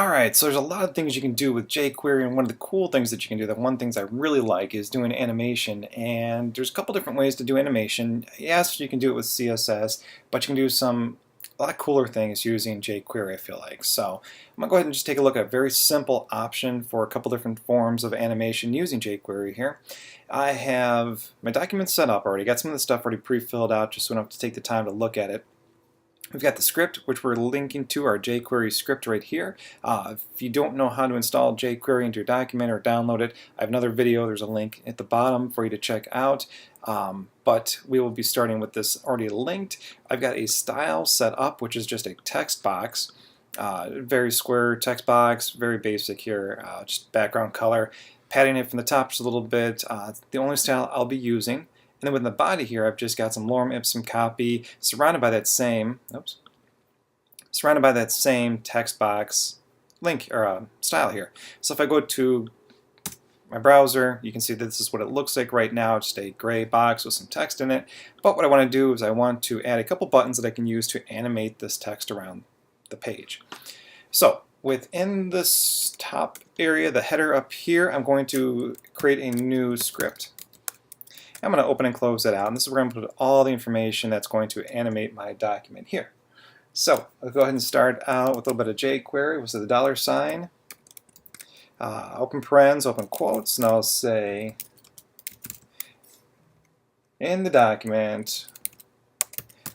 Alright, so there's a lot of things you can do with jQuery, and one of the cool things that you can do, the one things I really like, is doing animation. And there's a couple different ways to do animation. Yes, you can do it with CSS, but you can do a lot cooler things using jQuery, I feel like. So I'm going to go ahead and just take a look at a very simple option for a couple different forms of animation using jQuery here. I have my document set up already, got some of the stuff already pre-filled out just so I don't have to take the time to look at it. We've got the script, which we're linking to our jQuery script right here. If you don't know how to install jQuery into your document or download it, I have another video. There's a link at the bottom for you to check out. But we will be starting with this already linked. I've got a style set up, which is just a text box. Very square text box, very basic here, just background color. Padding it from the top just a little bit. The only style I'll be using. And then within the body here, I've just got some lorem ipsum copy surrounded by that same text box link or style here. So if I go to my browser, you can see that this is what it looks like right now, just a gray box with some text in it. But what I want to do is I want to add a couple buttons that I can use to animate this text around the page. So within this top area, the header up here, I'm going to create a new script. I'm going to open and close that out, and this is where I'm going to put all the information that's going to animate my document here. So I'll go ahead and start out with a little bit of jQuery. We'll say the $sign, open parens, open quotes, and I'll say in the document,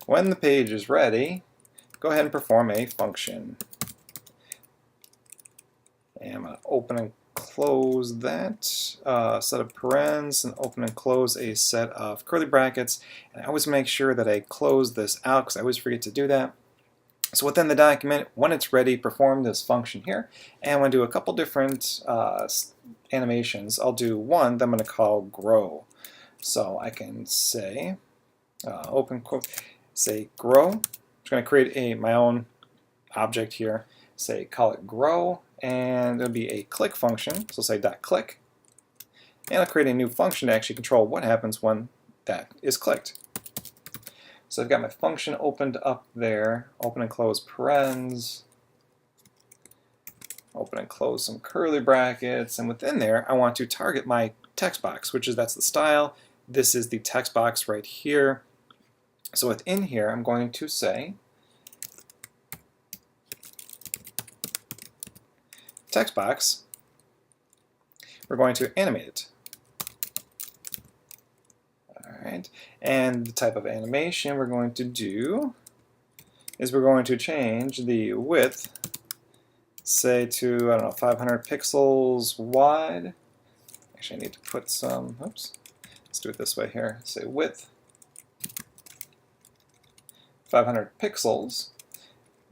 when the page is ready, go ahead and perform a function. And I'm going to open and close that set of parens and open and close a set of curly brackets. And I always make sure that I close this out because I always forget to do that. So within the document, when it's ready, perform this function here. And I'm going to do a couple different animations. I'll do one that I'm going to call grow. So I can say, open quote, say grow. I'm just going to create my own object here. Say call it grow. And it'll be a click function, so say .click, and I'll create a new function to actually control what happens when that is clicked. So I've got my function opened up there, open and close parens, open and close some curly brackets, and within there I want to target my text box, that's the style. This is the text box right here. So within here I'm going to say text box, we're going to animate it. Alright, and the type of animation we're going to do is we're going to change the width, say to, I don't know, 500 pixels wide. Actually I need to put some, oops, let's do it this way here. Say width 500 pixels.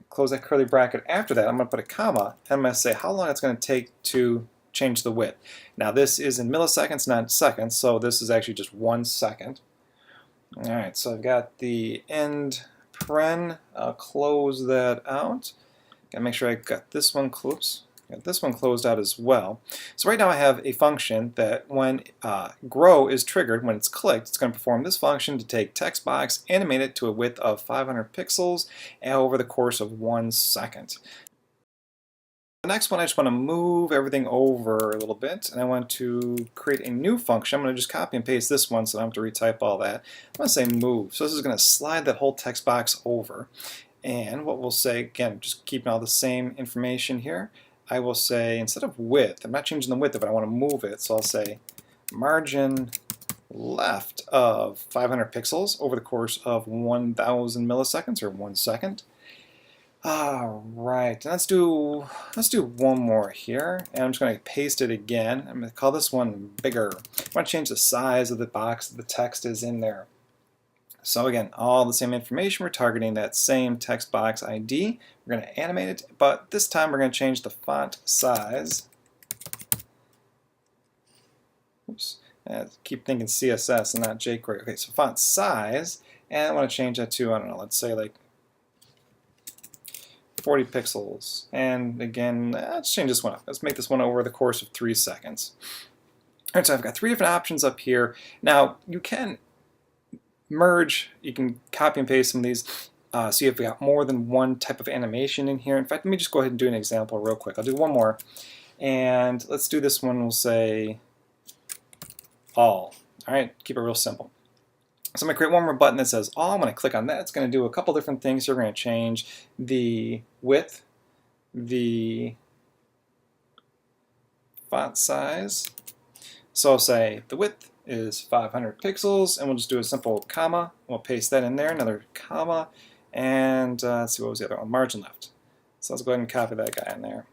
Close that curly bracket. After that, I'm going to put a comma, and I'm going to say how long it's going to take to change the width. Now this is in milliseconds, not seconds, so this is actually just 1 second. Alright, so I've got the end paren. I'll close that out. Gotta make sure I got this one closed. Got this one closed out as well. So right now I have a function that when grow is triggered, when it's clicked, it's going to perform this function to take text box, animate it to a width of 500 pixels over the course of 1 second. The next one, I just want to move everything over a little bit, and I want to create a new function. I'm going to just copy and paste this one so I don't have to retype all that. I'm going to say move. So this is going to slide that whole text box over. And what we'll say, again, just keeping all the same information here, I will say, instead of width, I'm not changing the width of it, I want to move it, so I'll say margin left of 500 pixels over the course of 1,000 milliseconds, or 1 second. Alright, let's do one more here, and I'm just going to paste it again. I'm going to call this one bigger. I want to change the size of the box that the text is in there. So again, all the same information, we're targeting that same text box ID. We're going to animate it, but this time we're going to change the font size. Oops, keep thinking CSS and not jQuery. Okay, so font size, and I want to change that to, I don't know, let's say like 40 pixels. And again, let's change this one up. Let's make this one over the course of 3 seconds. All right, so I've got 3 different options up here. Now, you can merge, you can copy and paste some of these. So you've got more than one type of animation in here. In fact, let me just go ahead and do an example real quick. I'll do one more. And let's do this one. We'll say all. All right, keep it real simple. So I'm going to create one more button that says all. I'm going to click on that. It's going to do a couple different things. You're going to change the width, the font size. So I'll say the width is 500 pixels, and we'll just do a simple comma. We'll paste that in there, another comma, and let's see, what was the other one? Margin left. So let's go ahead and copy that guy in there.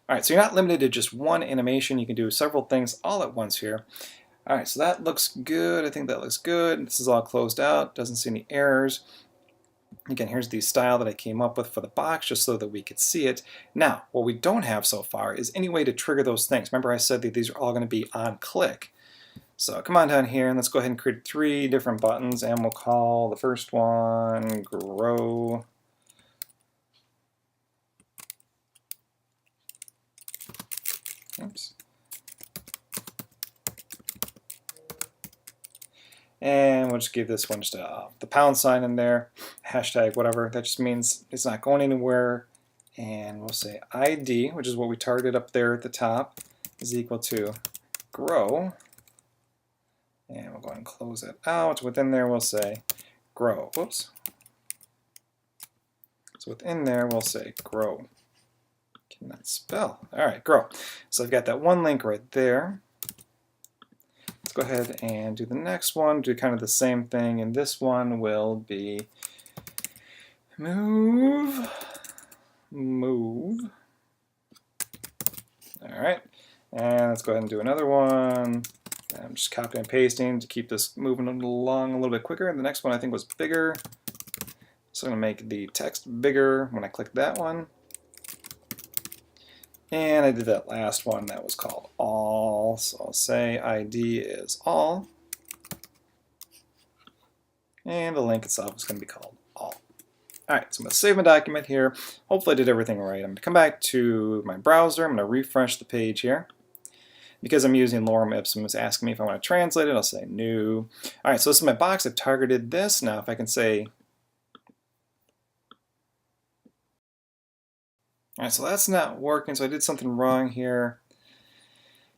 All right, so you're not limited to just one animation. You can do several things all at once here. All right, so that looks good. I think that looks good. This is all closed out. Doesn't see any errors. Again, here's the style that I came up with for the box just so that we could see it. Now, what we don't have so far is any way to trigger those things. Remember I said that these are all going to be on click. So come on down here and let's go ahead and create 3 different buttons, and we'll call the first one grow. Oops. And we'll just give this one just the pound sign in there, hashtag whatever. That just means it's not going anywhere. And we'll say ID, which is what we targeted up there at the top, is equal to grow. And we'll go ahead and close it out. Within there, we'll say grow. Whoops. So within there, we'll say grow. Cannot spell. All right, grow. So I've got that one link right there. Let's go ahead and do the next one, do kind of the same thing, and this one will be move. All right, and let's go ahead and do another one. I'm just copying and pasting to keep this moving along a little bit quicker. The next one I think was bigger, so I'm going to make the text bigger when I click that one. And I did that last one that was called all, so I'll say ID is all. And the link itself is going to be called all. Alright, so I'm going to save my document here. Hopefully I did everything right. I'm going to come back to my browser. I'm going to refresh the page here. Because I'm using lorem ipsum, it's asking me if I want to translate it. I'll say new. Alright, so this is my box. I've targeted this. Now if I can say alright, so that's not working, so I did something wrong here.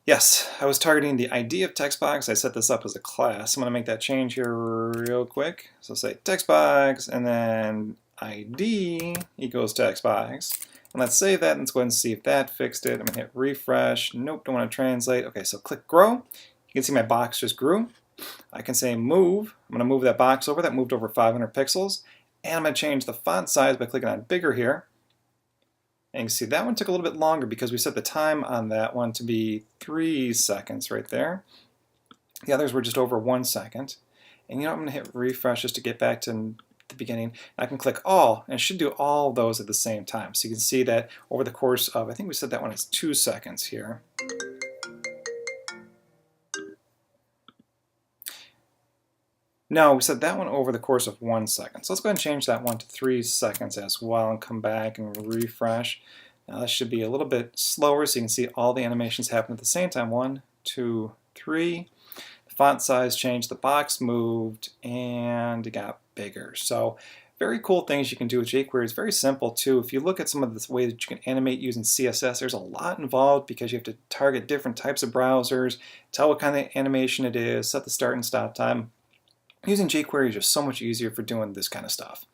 Yes, I was targeting the ID of text box. I set this up as a class. I'm going to make that change here real quick. So say text box, and then ID equals text box. And let's save that, and let's go ahead and see if that fixed it. I'm going to hit refresh. Nope, don't want to translate. Okay, so click grow. You can see my box just grew. I can say move. I'm going to move that box over. That moved over 500 pixels. And I'm going to change the font size by clicking on bigger here. And you can see that one took a little bit longer because we set the time on that one to be 3 seconds right there. The others were just over 1 second. And you know, I'm going to hit refresh just to get back to the beginning. I can click all, and it should do all of those at the same time. So you can see that over the course of, I think we said that one is 2 seconds here. No, we said that one over the course of 1 second. So let's go ahead and change that one to 3 seconds as well and come back and refresh. Now that should be a little bit slower so you can see all the animations happen at the same time. 1, 2, 3. The font size changed, the box moved, and it got bigger. So very cool things you can do with jQuery. It's very simple too. If you look at some of the ways that you can animate using CSS, there's a lot involved because you have to target different types of browsers, tell what kind of animation it is, set the start and stop time. Using jQuery is just so much easier for doing this kind of stuff.